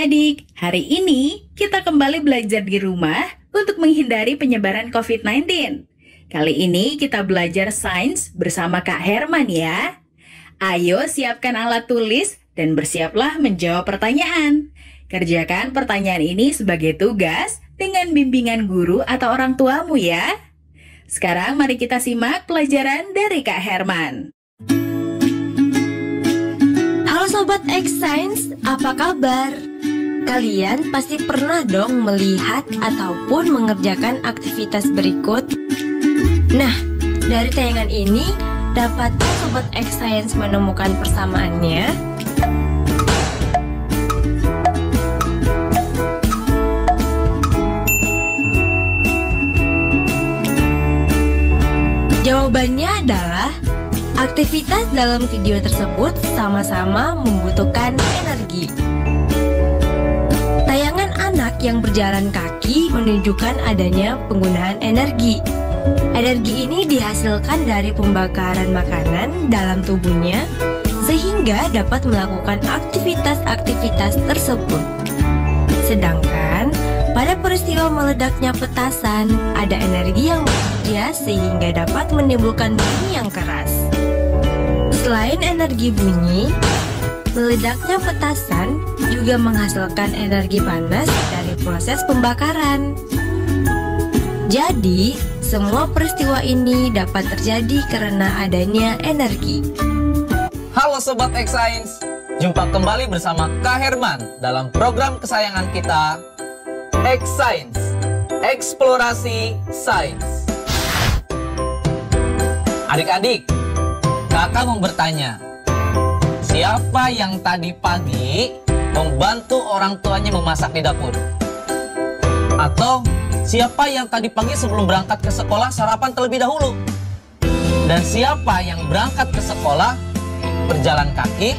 adik-adik, hari ini kita kembali belajar di rumah untuk menghindari penyebaran COVID-19. Kali ini kita belajar sains bersama Kak Herman ya. Ayo siapkan alat tulis dan bersiaplah menjawab pertanyaan. Kerjakan pertanyaan ini sebagai tugas dengan bimbingan guru atau orang tuamu ya. Sekarang mari kita simak pelajaran dari Kak Herman. Halo Sobat X Science, apa kabar? Kalian pasti pernah dong melihat ataupun mengerjakan aktivitas berikut. Nah, dari tayangan ini, dapatkah Sobat X Science menemukan persamaannya? Jawabannya adalah aktivitas dalam video tersebut sama-sama membutuhkan energi. Tayangan anak yang berjalan kaki menunjukkan adanya penggunaan energi. Energi ini dihasilkan dari pembakaran makanan dalam tubuhnya sehingga dapat melakukan aktivitas-aktivitas tersebut. Sedangkan pada peristiwa meledaknya petasan, ada energi yang bekerja sehingga dapat menimbulkan bunyi yang keras. Selain energi bunyi, meledaknya petasan juga menghasilkan energi panas dari proses pembakaran. Jadi, semua peristiwa ini dapat terjadi karena adanya energi. Halo Sobat X Science, jumpa kembali bersama Kak Herman dalam program kesayangan kita, X Science, Eksplorasi Sains. Adik-adik, kakak mau bertanya, siapa yang tadi pagi membantu orang tuanya memasak di dapur? Atau siapa yang tadi pagi sebelum berangkat ke sekolah sarapan terlebih dahulu? Dan siapa yang berangkat ke sekolah berjalan kaki?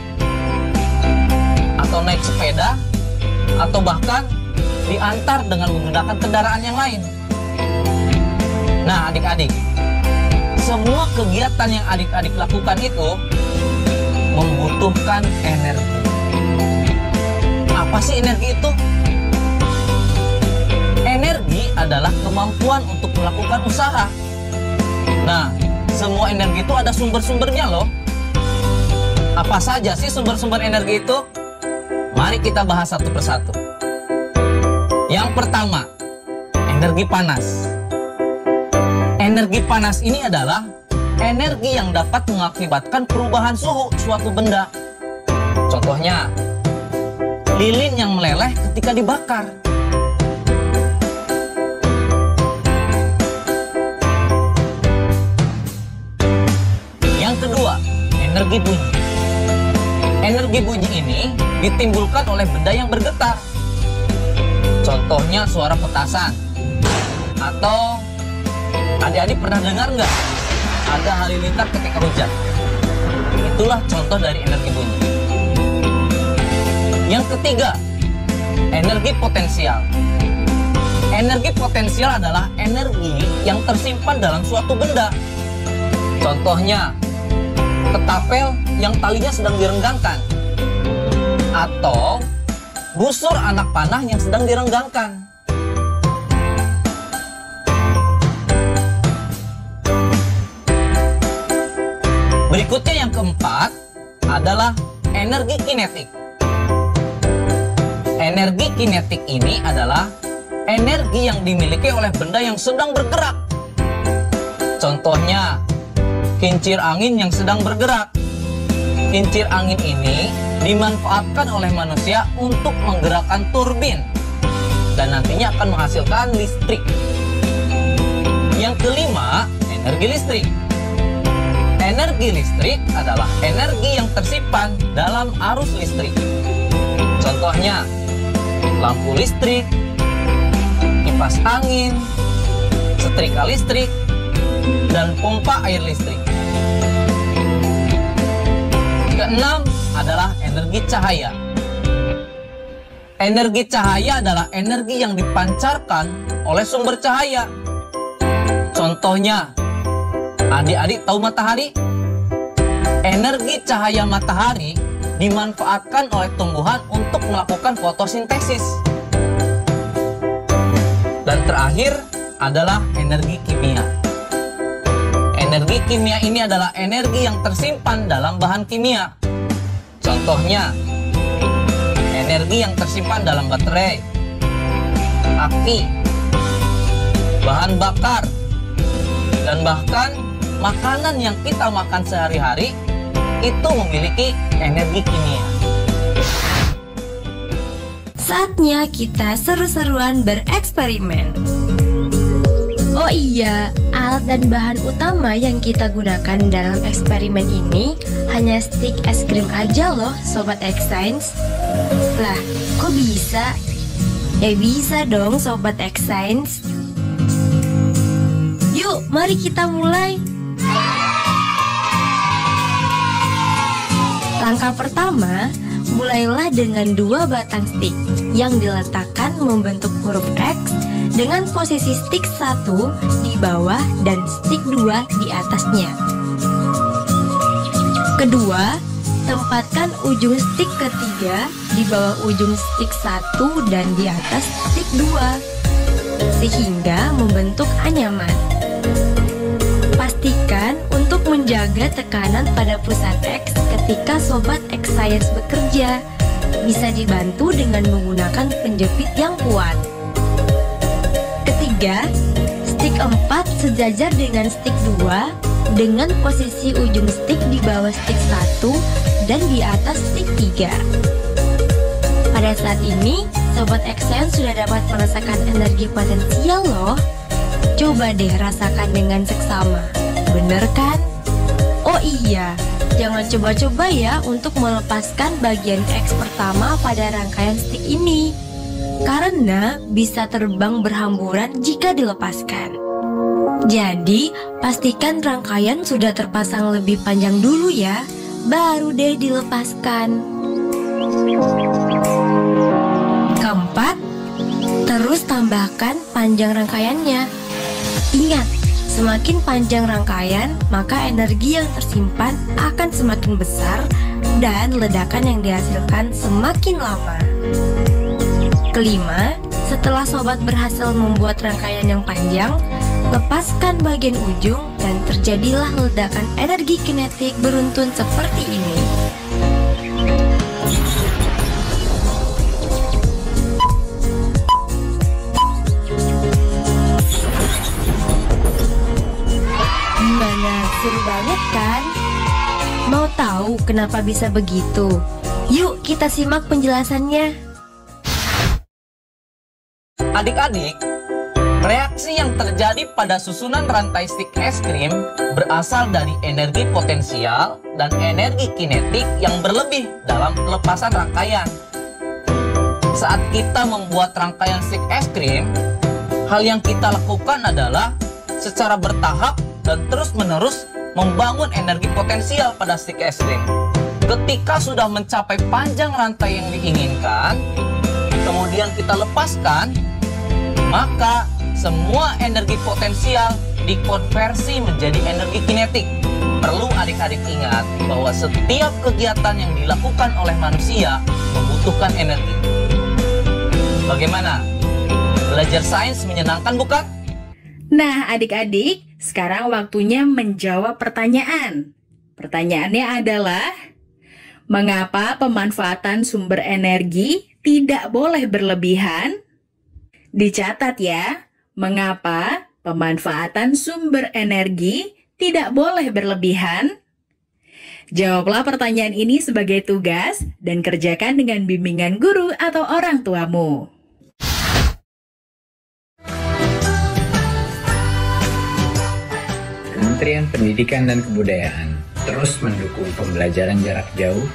Atau naik sepeda? Atau bahkan diantar dengan menggunakan kendaraan yang lain? Nah adik-adik, semua kegiatan yang adik-adik lakukan itu membutuhkan energi. Apa sih energi itu? Energi adalah kemampuan untuk melakukan usaha. Nah, semua energi itu ada sumber-sumbernya loh. Apa saja sih sumber-sumber energi itu? Mari kita bahas satu persatu. Yang pertama, energi panas. Energi panas ini adalah energi yang dapat mengakibatkan perubahan suhu suatu benda. Contohnya, lilin yang meleleh ketika dibakar. Yang kedua, energi bunyi. Energi bunyi ini ditimbulkan oleh benda yang bergetar. Contohnya suara petasan. Atau adik-adik pernah dengar nggak ada halilintar ketika hujan? Itulah contoh dari energi bunyi. Yang ketiga, energi potensial. Energi potensial adalah energi yang tersimpan dalam suatu benda. Contohnya, ketapel yang talinya sedang direnggangkan. Atau busur anak panah yang sedang direnggangkan. Berikutnya yang keempat adalah energi kinetik. Energi kinetik ini adalah energi yang dimiliki oleh benda yang sedang bergerak. Contohnya, kincir angin yang sedang bergerak. Kincir angin ini dimanfaatkan oleh manusia untuk menggerakkan turbin dan nantinya akan menghasilkan listrik. Yang kelima, energi listrik. Energi listrik adalah energi yang tersimpan dalam arus listrik. Contohnya, lampu listrik, kipas angin, setrika listrik, dan pompa air listrik. Keenam adalah energi cahaya. Energi cahaya adalah energi yang dipancarkan oleh sumber cahaya. Contohnya, adik-adik tahu matahari? Energi cahaya matahari dimanfaatkan oleh tumbuhan untuk melakukan fotosintesis. Dan terakhir adalah energi kimia. Energi kimia ini adalah energi yang tersimpan dalam bahan kimia. Contohnya, energi yang tersimpan dalam baterai, aki, bahan bakar, dan bahkan makanan yang kita makan sehari-hari itu memiliki energi kimia. Saatnya kita seru-seruan bereksperimen. Oh iya, alat dan bahan utama yang kita gunakan dalam eksperimen ini hanya stik es krim aja loh, Sobat X-Science. Lah, kok bisa? Ya bisa dong, Sobat X-Science. Yuk, mari kita mulai. Langkah pertama, mulailah dengan 2 batang stik yang diletakkan membentuk huruf X dengan posisi stik 1 di bawah dan stik 2 di atasnya. Kedua, tempatkan ujung stik ketiga di bawah ujung stik 1 dan di atas stik 2 sehingga membentuk anyaman. Pastikan untuk menjaga tekanan pada pusat X ketika Sobat X-Science bekerja. Bisa dibantu dengan menggunakan penjepit yang kuat. Ketiga, stik 4 sejajar dengan stik 2 dengan posisi ujung stik di bawah stik 1 dan di atas stik 3. Pada saat ini, Sobat X-Science sudah dapat merasakan energi potensial loh. Coba deh rasakan dengan seksama. Bener kan? Oh iya, jangan coba-coba ya untuk melepaskan bagian X pertama pada rangkaian stik ini, karena bisa terbang berhamburan jika dilepaskan. Jadi, pastikan rangkaian sudah terpasang lebih panjang dulu ya, baru deh dilepaskan. Keempat, terus tambahkan panjang rangkaiannya. Ingat, semakin panjang rangkaian, maka energi yang tersimpan akan semakin besar dan ledakan yang dihasilkan semakin lama. Kelima, setelah Sobat berhasil membuat rangkaian yang panjang, lepaskan bagian ujung dan terjadilah ledakan energi kinetik beruntun seperti ini. Gimana, seru banget kan? Mau tahu kenapa bisa begitu? Yuk kita simak penjelasannya. Adik-adik, reaksi yang terjadi pada susunan rantai stik es krim berasal dari energi potensial dan energi kinetik yang berlebih dalam pelepasan rangkaian. Saat kita membuat rangkaian stik es krim, hal yang kita lakukan adalah secara bertahap dan terus-menerus membangun energi potensial pada stik es krim. Ketika sudah mencapai panjang rantai yang diinginkan, kemudian kita lepaskan, maka semua energi potensial dikonversi menjadi energi kinetik. Perlu adik-adik ingat bahwa setiap kegiatan yang dilakukan oleh manusia membutuhkan energi. Bagaimana? Belajar sains menyenangkan bukan? Nah, adik-adik, sekarang waktunya menjawab pertanyaan. Pertanyaannya adalah, mengapa pemanfaatan sumber energi tidak boleh berlebihan? Dicatat ya, mengapa pemanfaatan sumber energi tidak boleh berlebihan? Jawablah pertanyaan ini sebagai tugas dan kerjakan dengan bimbingan guru atau orang tuamu. Kementerian Pendidikan dan Kebudayaan terus mendukung pembelajaran jarak jauh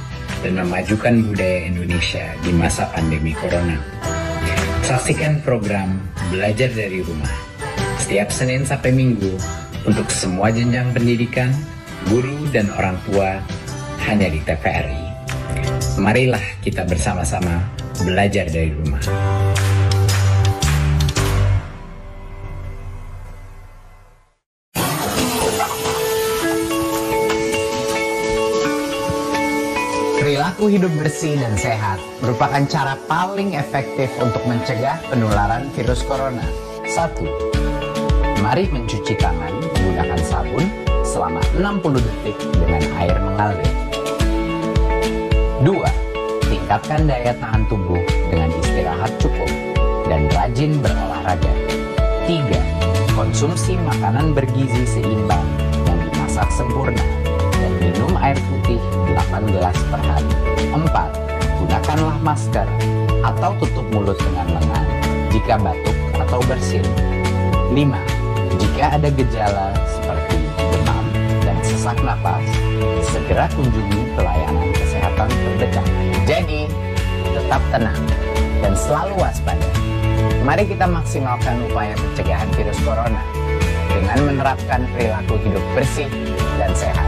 dan memajukan budaya Indonesia di masa pandemi Corona. Saksikan program Belajar dari Rumah setiap Senin sampai Minggu untuk semua jenjang pendidikan, guru, dan orang tua hanya di TVRI. Marilah kita bersama-sama belajar dari rumah. Perilaku hidup bersih dan sehat merupakan cara paling efektif untuk mencegah penularan virus corona. 1. Mari mencuci tangan menggunakan sabun selama 60 detik dengan air mengalir. 2. Tingkatkan daya tahan tubuh dengan istirahat cukup dan rajin berolahraga. 3. Konsumsi makanan bergizi seimbang yang dimasak sempurna dan minum air putih 8 gelas per hari. 4. Gunakanlah masker atau tutup mulut dengan lengan jika batuk atau bersin. 5. Jika ada gejala seperti demam dan sesak napas, segera kunjungi pelayanan kesehatan terdekat. Jadi, tetap tenang dan selalu waspada. Mari kita maksimalkan upaya pencegahan virus corona dengan menerapkan perilaku hidup bersih dan sehat.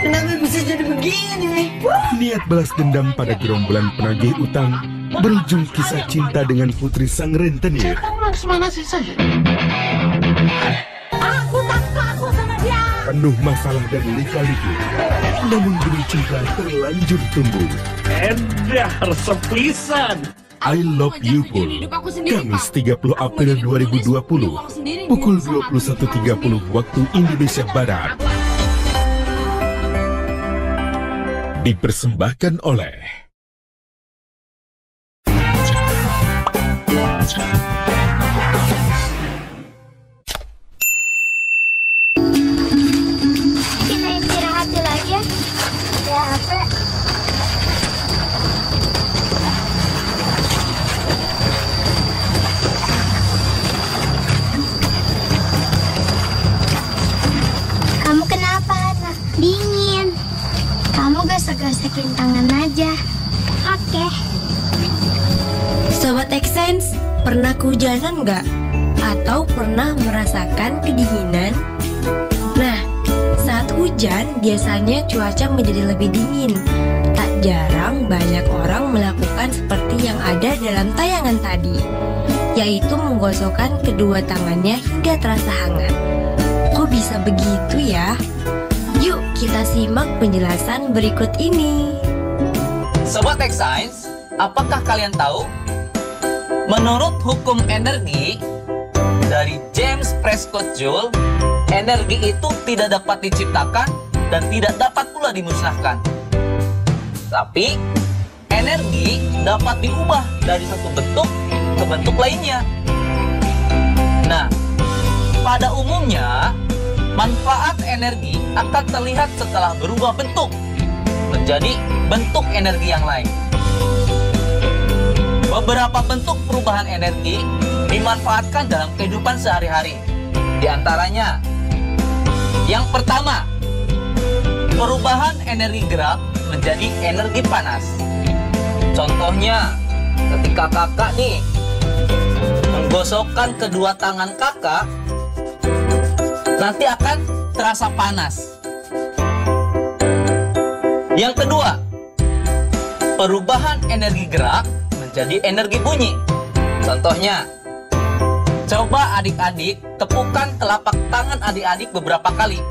Kenapa bisa jadi begini? Niat balas dendam pada gerombolan penagih utang berujung kisah cinta dengan putri sang rentenir. Penuh masalah dan lika-liku, namun benih cinta terlanjur tumbuh. Edar sepisan. I Love You Pul, Kamis 30 April 2020, pukul 21.30 waktu Indonesia Barat. Dipersembahkan oleh Kita istirahat dulu aja. Ya, apa? Kamu kenapa, Hana? Dingin. Kamu gosok-gosokin tangan aja. Oke. Sobat Exsense, pernah kehujanan nggak? Atau pernah merasakan kedinginan? Nah, saat hujan biasanya cuaca menjadi lebih dingin. Tak jarang banyak orang melakukan seperti yang ada dalam tayangan tadi, yaitu menggosokkan kedua tangannya hingga terasa hangat. Kok bisa begitu ya? Yuk kita simak penjelasan berikut ini. Sobat Tech Science, apakah kalian tahu? Menurut hukum energi dari James Prescott Joule, energi itu tidak dapat diciptakan dan tidak dapat pula dimusnahkan. Tapi, energi dapat diubah dari satu bentuk ke bentuk lainnya. Nah, pada umumnya, manfaat energi akan terlihat setelah berubah bentuk menjadi bentuk energi yang lain. Beberapa bentuk perubahan energi dimanfaatkan dalam kehidupan sehari-hari. Di antaranya, yang pertama, perubahan energi gerak menjadi energi panas. Contohnya, ketika kakak nih menggosokkan kedua tangan kakak, nanti akan terasa panas. Yang kedua, perubahan energi gerak menjadi energi bunyi. Contohnya, coba adik-adik tepukan telapak tangan adik-adik beberapa kali.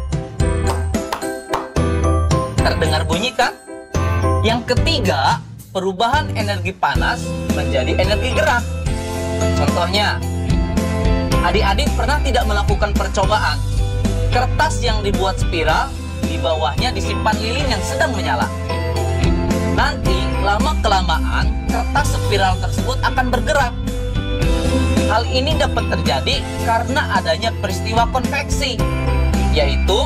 Terdengar bunyi kan? Yang ketiga, perubahan energi panas menjadi energi gerak. Contohnya, adik-adik pernah tidak melakukan percobaan? Kertas yang dibuat spiral, di bawahnya disimpan lilin yang sedang menyala. Nanti, lama-kelamaan, kertas spiral tersebut akan bergerak. Hal ini dapat terjadi karena adanya peristiwa konveksi, yaitu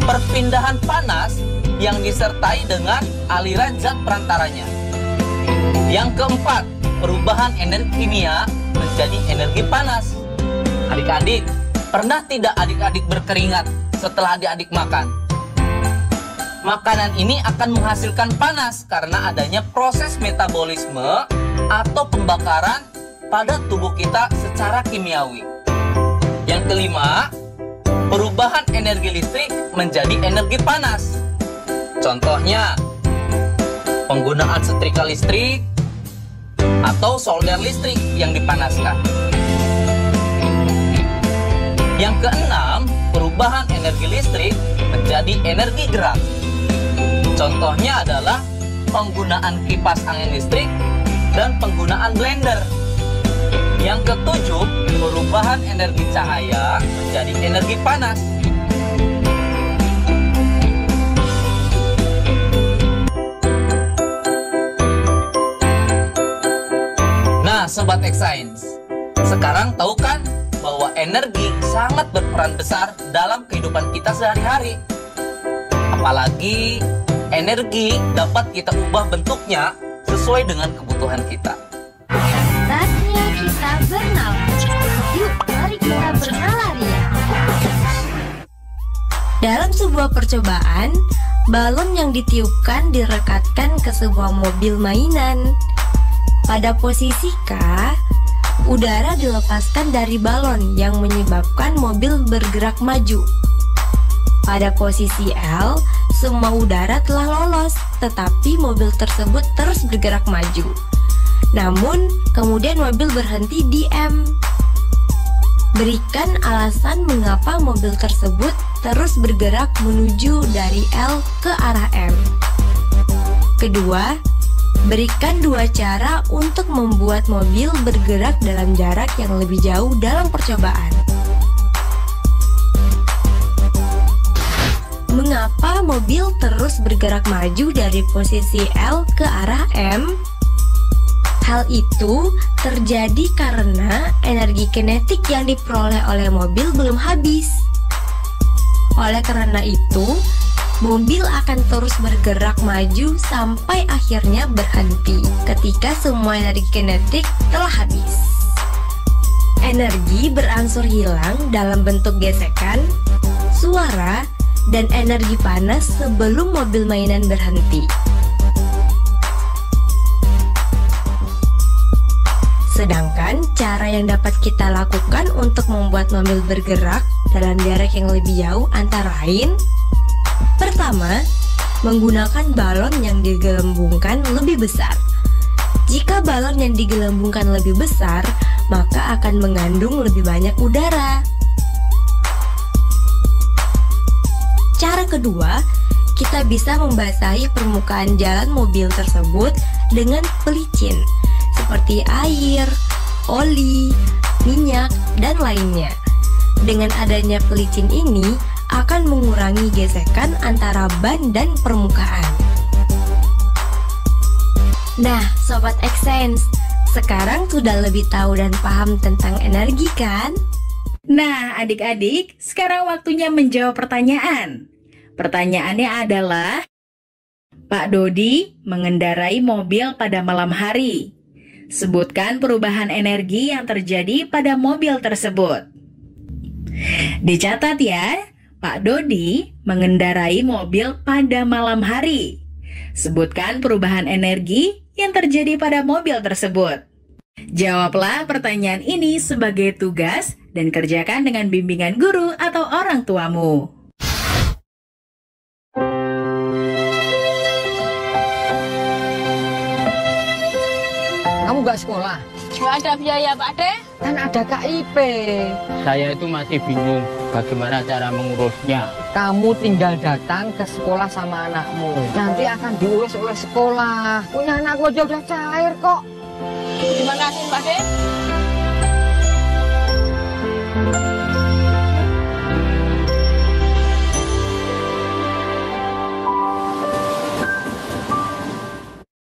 perpindahan panas yang disertai dengan aliran zat perantaranya. Yang keempat, perubahan energi kimia menjadi energi panas. Adik-adik, pernah tidak adik-adik berkeringat setelah adik-adik makan? Makanan ini akan menghasilkan panas karena adanya proses metabolisme atau pembakaran pada tubuh kita secara kimiawi. Yang kelima, perubahan energi listrik menjadi energi panas. Contohnya, penggunaan setrika listrik atau solder listrik yang dipanaskan. Yang keenam, perubahan energi listrik menjadi energi gerak. Contohnya adalah penggunaan kipas angin listrik dan penggunaan blender. Yang ketujuh, perubahan energi cahaya menjadi energi panas. Nah, Sobat X-Science, sekarang tahu kan bahwa energi sangat berperan besar dalam kehidupan kita sehari-hari. Apalagi energi dapat kita ubah bentuknya sesuai dengan kebutuhan kita. Saatnya kita bernalar. Yuk, mari kita bernalar ya. Dalam sebuah percobaan, balon yang ditiupkan direkatkan ke sebuah mobil mainan. Pada posisi K, udara dilepaskan dari balon yang menyebabkan mobil bergerak maju. Pada posisi L, semua udara telah lolos, tetapi mobil tersebut terus bergerak maju. Namun, kemudian mobil berhenti di M. Berikan alasan mengapa mobil tersebut terus bergerak menuju dari L ke arah M. Kedua, berikan dua cara untuk membuat mobil bergerak dalam jarak yang lebih jauh dalam percobaan. Mengapa mobil terus bergerak maju dari posisi L ke arah M? Hal itu terjadi karena energi kinetik yang diperoleh oleh mobil belum habis. Oleh karena itu, mobil akan terus bergerak maju sampai akhirnya berhenti ketika semua energi kinetik telah habis. Energi berangsur hilang dalam bentuk gesekan, suara, dan energi panas sebelum mobil mainan berhenti. Sedangkan cara yang dapat kita lakukan untuk membuat mobil bergerak dalam jarak yang lebih jauh antara lain: pertama, menggunakan balon yang digelembungkan lebih besar. Jika balon yang digelembungkan lebih besar, maka akan mengandung lebih banyak udara. Cara kedua, kita bisa membasahi permukaan jalan mobil tersebut dengan pelicin, seperti air, oli, minyak, dan lainnya. Dengan adanya pelicin ini, akan mengurangi gesekan antara ban dan permukaan. Nah, Sobat X-Science, sekarang sudah lebih tahu dan paham tentang energi kan? Nah, adik-adik, sekarang waktunya menjawab pertanyaan. Pertanyaannya adalah, Pak Dodi mengendarai mobil pada malam hari. Sebutkan perubahan energi yang terjadi pada mobil tersebut. Dicatat ya, Pak Dodi mengendarai mobil pada malam hari. Sebutkan perubahan energi yang terjadi pada mobil tersebut. Jawablah pertanyaan ini sebagai tugas dan kerjakan dengan bimbingan guru atau orang tuamu. Kamu gak sekolah? Gak ada biaya, Pak De. Kan ada KIP. Saya itu masih bingung bagaimana cara mengurusnya. Kamu tinggal datang ke sekolah sama anakmu. Nanti akan diurus oleh sekolah. Punya anakku aja udah cair kok. Terima kasih, Pak De.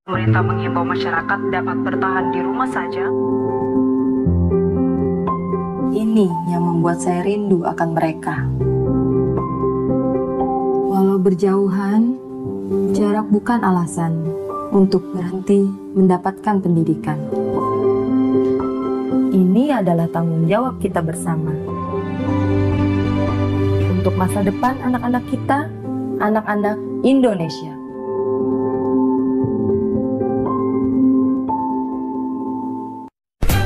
Pemerintah mengimbau masyarakat dapat bertahan di rumah saja. Ini yang membuat saya rindu akan mereka. Walau berjauhan, jarak bukan alasan untuk berhenti mendapatkan pendidikan. Ini adalah tanggung jawab kita bersama. Untuk masa depan anak-anak kita, anak-anak Indonesia.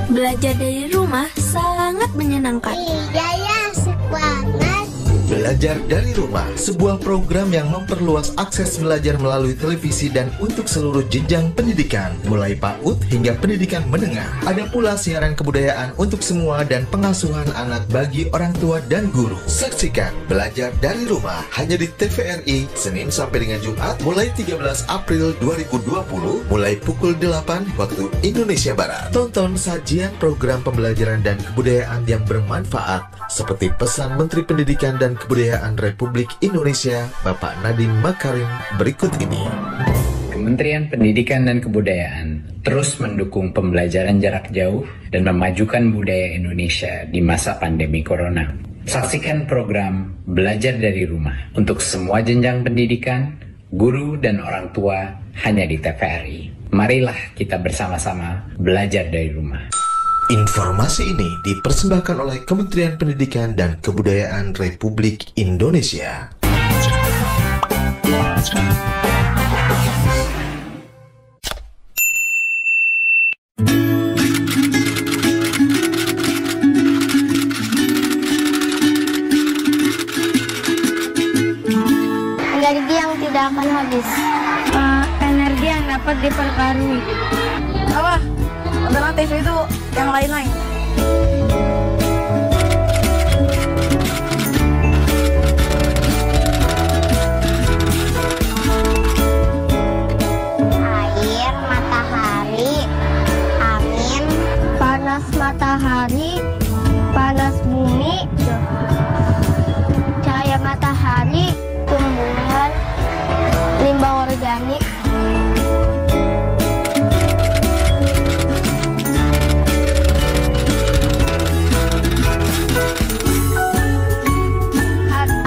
Belajar dari rumah sangat menyenangkan. Iya ya, asik banget. Belajar dari Rumah, sebuah program yang memperluas akses belajar melalui televisi dan untuk seluruh jenjang pendidikan, mulai PAUD hingga pendidikan menengah. Ada pula siaran kebudayaan untuk semua dan pengasuhan anak bagi orang tua dan guru. Saksikan Belajar dari Rumah hanya di TVRI, Senin sampai dengan Jumat, mulai 13 April 2020, mulai pukul 8 waktu Indonesia Barat. Tonton sajian program pembelajaran dan kebudayaan yang bermanfaat, seperti pesan Menteri Pendidikan dan Kebudayaan Republik Indonesia, Bapak Nadiem Makarim berikut ini. Kementerian Pendidikan dan Kebudayaan terus mendukung pembelajaran jarak jauh dan memajukan budaya Indonesia di masa pandemi Corona. Saksikan program Belajar dari Rumah untuk semua jenjang pendidikan, guru dan orang tua hanya di TVRI. Marilah kita bersama-sama belajar dari rumah. Informasi ini dipersembahkan oleh Kementerian Pendidikan dan Kebudayaan Republik Indonesia. Energi yang tidak akan habis. Energi yang dapat diperbarui. Apa? Alternatif itu yang lain-lain. Air, matahari, angin, panas matahari, panas bumi, cahaya matahari, tumbuhan, limbah organik.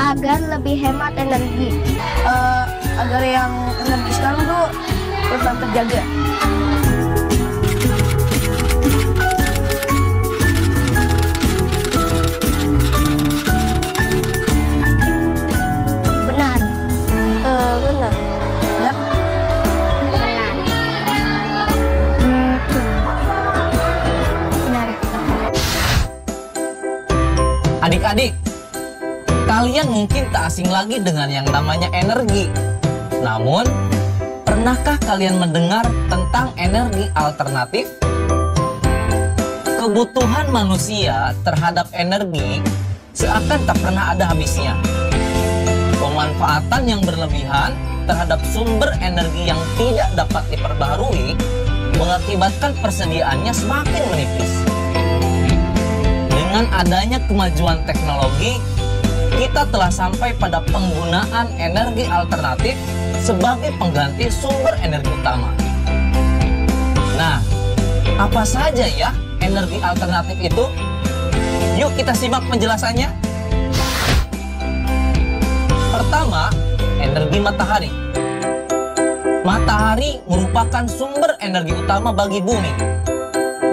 Agar lebih hemat energi. Agar yang energi sekarang tuh tetap terjaga. Benar. Benar. Ya. Benar. Adik-adik, kalian mungkin tak asing lagi dengan yang namanya energi. Namun, pernahkah kalian mendengar tentang energi alternatif? Kebutuhan manusia terhadap energi seakan tak pernah ada habisnya. Pemanfaatan yang berlebihan terhadap sumber energi yang tidak dapat diperbaharui mengakibatkan persediaannya semakin menipis. Dengan adanya kemajuan teknologi, kita telah sampai pada penggunaan energi alternatif sebagai pengganti sumber energi utama. Nah, apa saja ya energi alternatif itu? Yuk kita simak penjelasannya. Pertama, energi matahari. Matahari merupakan sumber energi utama bagi bumi.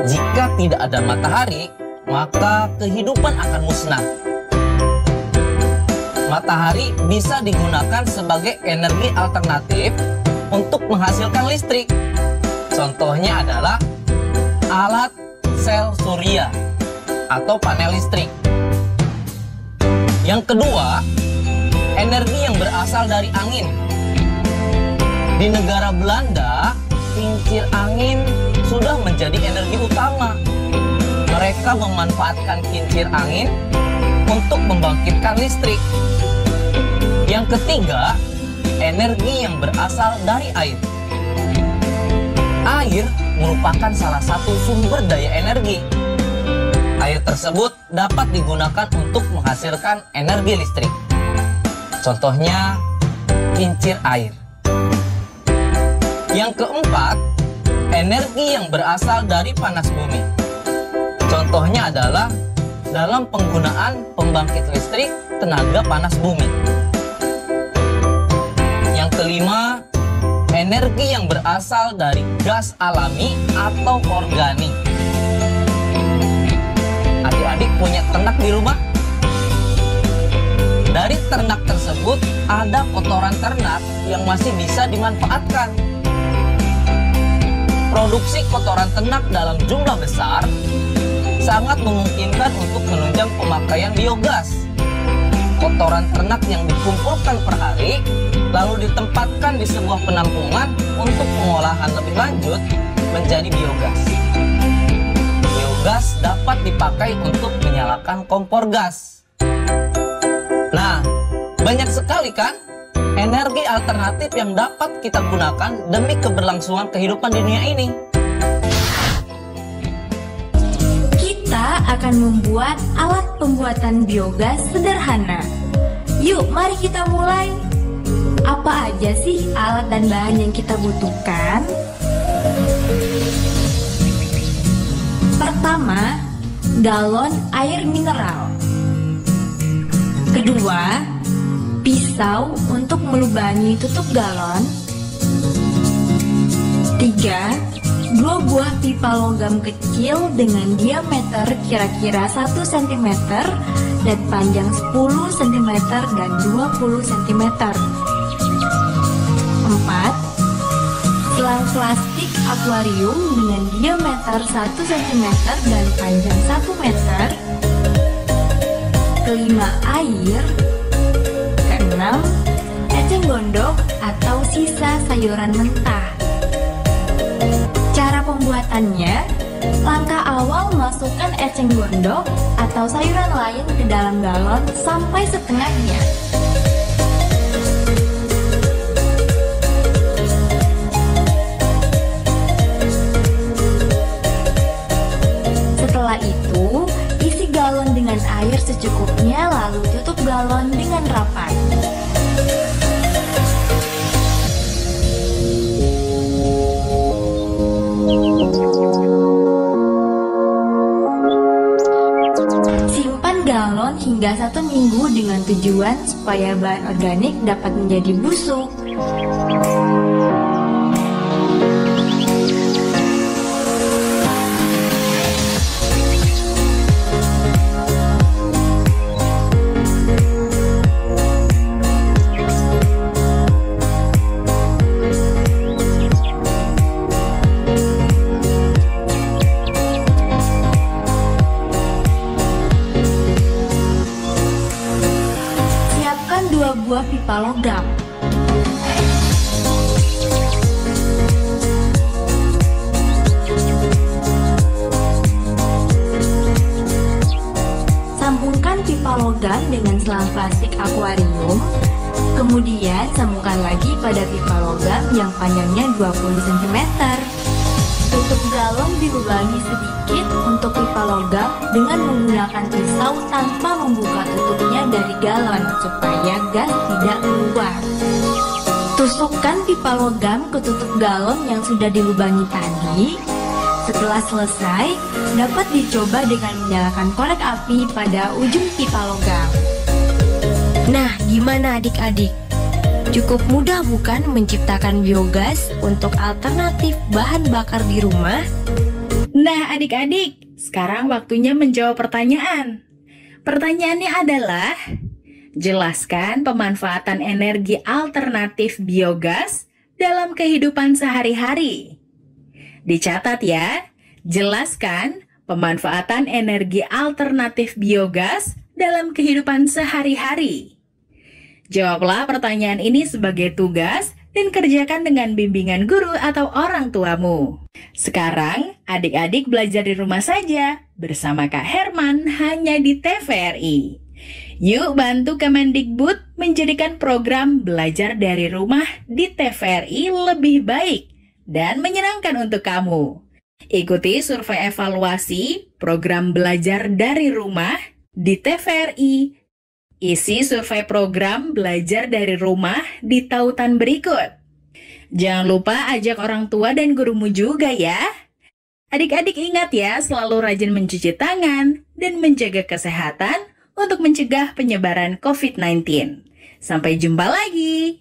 Jika tidak ada matahari, maka kehidupan akan musnah. Matahari bisa digunakan sebagai energi alternatif untuk menghasilkan listrik. Contohnya adalah alat sel surya atau panel listrik. Yang kedua, energi yang berasal dari angin. Di negara Belanda, kincir angin sudah menjadi energi utama. Mereka memanfaatkan kincir angin untuk membangkitkan listrik. Yang ketiga, energi yang berasal dari air. Air merupakan salah satu sumber daya energi. Air tersebut dapat digunakan untuk menghasilkan energi listrik. Contohnya, kincir air. Yang keempat, energi yang berasal dari panas bumi. Contohnya adalah dalam penggunaan pembangkit listrik tenaga panas bumi. Yang kelima, energi yang berasal dari gas alami atau organik. Adik-adik punya ternak di rumah? Dari ternak tersebut ada kotoran ternak yang masih bisa dimanfaatkan. Produksi kotoran ternak dalam jumlah besar sangat memungkinkan untuk menunjang pemakaian biogas. kotoran ternak yang dikumpulkan per hari, lalu ditempatkan di sebuah penampungan untuk pengolahan lebih lanjut menjadi biogas. Biogas dapat dipakai untuk menyalakan kompor gas. Nah, banyak sekali kan energi alternatif yang dapat kita gunakan demi keberlangsungan kehidupan di dunia ini. Kita akan membuat alat pembuatan biogas sederhana. Yuk, mari kita mulai. Apa aja sih alat dan bahan yang kita butuhkan? Pertama, galon air mineral. Kedua, pisau untuk melubangi tutup galon. 3. 2 buah pipa logam kecil dengan diameter kira-kira 1 cm dan panjang 10 cm dan 20 cm. 4. Selang plastik akuarium dengan diameter 1 cm dan panjang 1 meter. 5. Air. 6. Eceng gondok atau sisa sayuran mentah. Cara pembuatannya, langkah awal masukkan eceng gondok atau sayuran lain ke dalam galon sampai setengahnya. Setelah itu, isi galon dengan air secukupnya lalu tutup galon dengan rapat. Simpan galon hingga 1 minggu dengan tujuan supaya bahan organik dapat menjadi busuk. Siapkan 2 buah pipa logam. Sambungkan pipa logam dengan selang plastik akuarium. Kemudian sambungkan lagi pada pipa logam yang panjangnya 20 cm. Tutup galon dilubangi sedikit untuk pipa logam dengan menggunakan pisau tanpa membuka tutupnya dari galon supaya gas tidak keluar. Tusukkan pipa logam ke tutup galon yang sudah dilubangi tadi. Setelah selesai, dapat dicoba dengan menyalakan korek api pada ujung pipa logam. Nah, gimana adik-adik? Cukup mudah bukan menciptakan biogas untuk alternatif bahan bakar di rumah? Nah adik-adik, sekarang waktunya menjawab pertanyaan. Pertanyaannya adalah, jelaskan pemanfaatan energi alternatif biogas dalam kehidupan sehari-hari. Dicatat ya, jelaskan pemanfaatan energi alternatif biogas dalam kehidupan sehari-hari. Jawablah pertanyaan ini sebagai tugas dan kerjakan dengan bimbingan guru atau orang tuamu. Sekarang, adik-adik belajar di rumah saja bersama Kak Herman hanya di TVRI. Yuk bantu Kemendikbud menjadikan program belajar dari rumah di TVRI lebih baik dan menyenangkan untuk kamu. Ikuti survei evaluasi program belajar dari rumah di TVRI. Isi survei program belajar dari rumah di tautan berikut. Jangan lupa ajak orang tua dan gurumu juga ya. Adik-adik ingat ya, selalu rajin mencuci tangan dan menjaga kesehatan untuk mencegah penyebaran COVID-19. Sampai jumpa lagi.